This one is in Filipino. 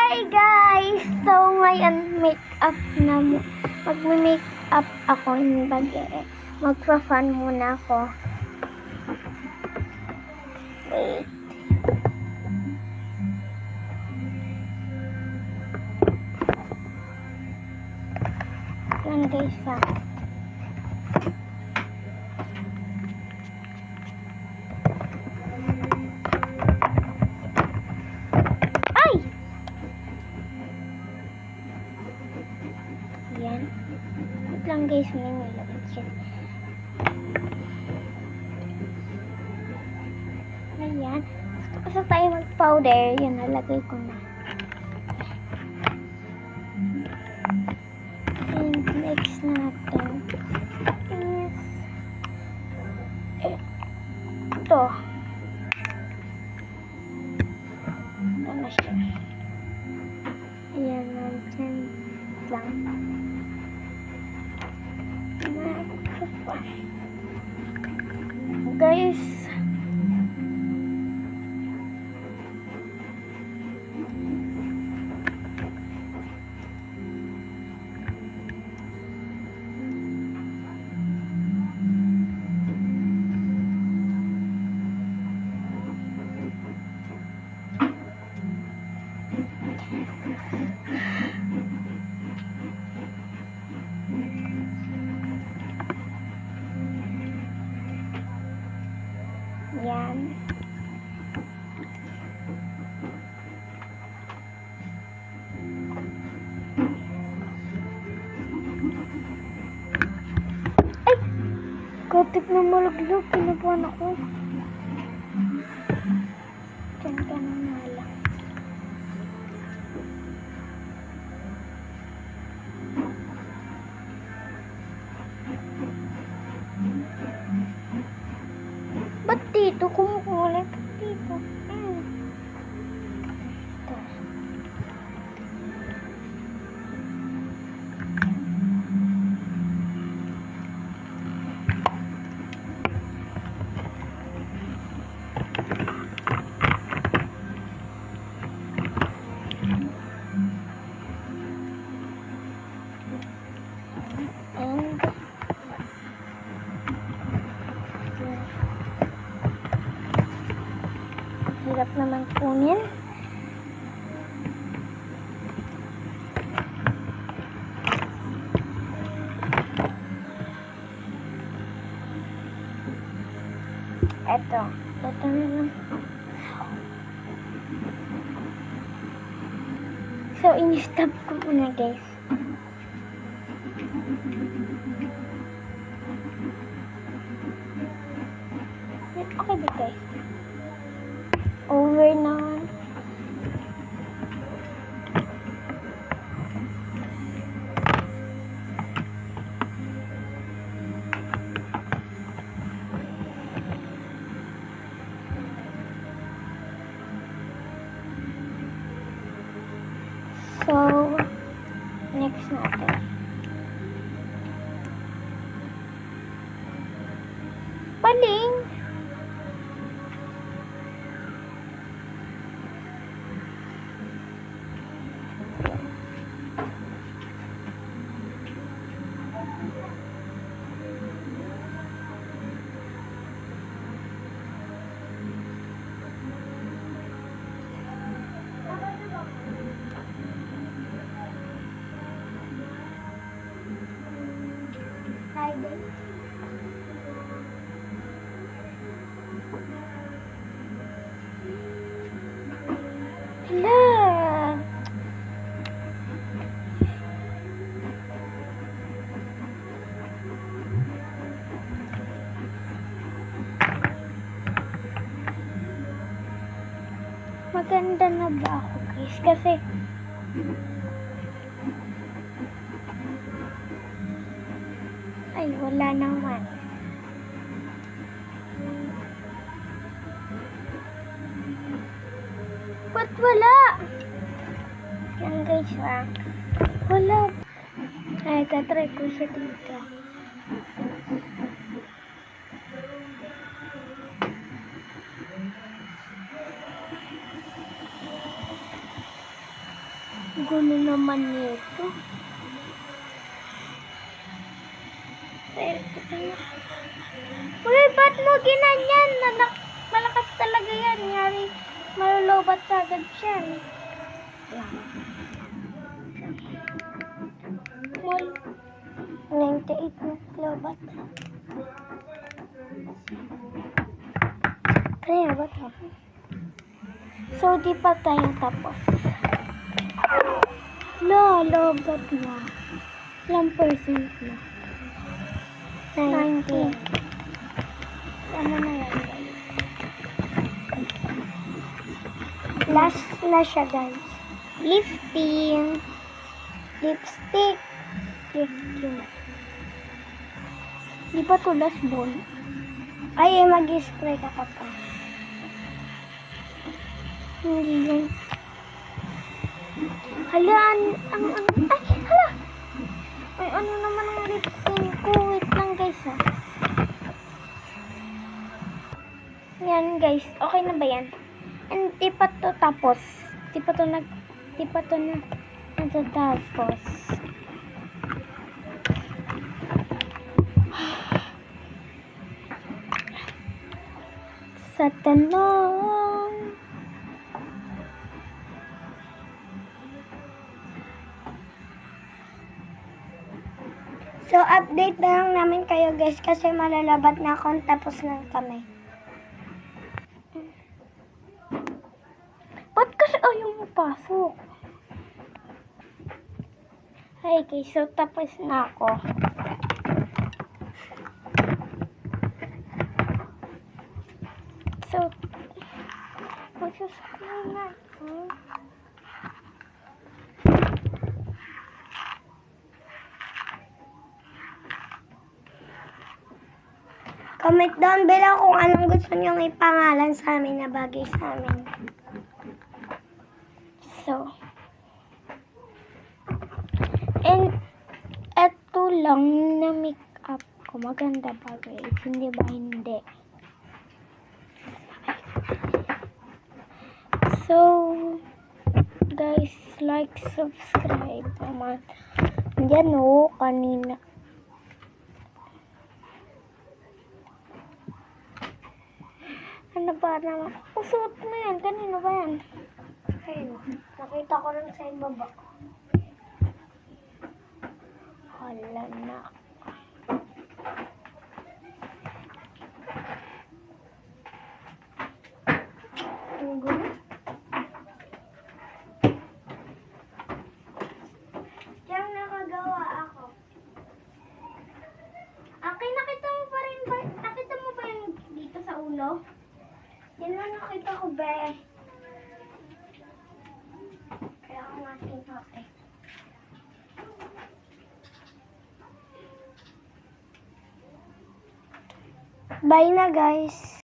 Hi guys! So ngayon magme-make up ako ng bagay. Magpa-fan muna ako. Wait. Yan guys Ay! Yan. Wait lang guys, may nilagay siya. Ayan. Gusto tayo mag-powder. Yan, nalagay ko na. And next natin is ito. Ito na siya. Ayan, nandyan lang. Guys, yan. Ay! Katik na malaglag. Pinabuhan ako. Diyan ka na nga lang. Ba't dito? Kumukulay pa dito. And hirap naman kunin. Ito na lang. So, in-stop ko muna guys. Okay ba guys? Over na. So, next natin. Paling! Hala! Maganda na ba ako guys? Kasi ay wala naman. Ba't wala? Yan guys wala. Ay, tatry ko siya dito. Gulo naman nito. Uy, ba't mo ginanyan? Malakas talaga yan. Yari, malulobat agad siya. Mol, 98 na lobat. Kaya ba ito? So, di pa tayo tapos. Lobat na. Ilang percent na? 19. Ano na yan, guys? Last na siya, guys. Lifting. Lipstick. Lifting. Di pa to last ball. Ay, mag-spray ka pa. Hindi yun. Hala, ay, hala! Ay, ano naman ang lifting ko? Wait lang, guys, ha. Yan, guys. Okay na ba yan? And di pa to tapos. Di pa to natatapos. Sa tanong. So, update na lang namin kayo, guys, kasi malalabat na ako tapos na kami. Ba't kasi ayaw mo pasok? Hey, guys, so tapos na ako. So, magsasabi na ako. Comment down below kung anong gusto niyong ipangalan sa amin na bagay sa amin. So, and eto lang na make-up ko. Maganda ba, guys? Hindi ba? Hindi. So, guys, like, subscribe naman. Yan o, kanina. Ano ba naman? Suot mo yan. Kanino ba yan? Ayun. Nakita ko lang sa ibaba. Hala na. Ang gulo. Diyan nakagawa ako. Okay, nakita mo pa rin ba? Nakita mo ba yung dito sa ulo? Yan lang nakita ko, be. Kaya ako natin okay. Bye na, guys.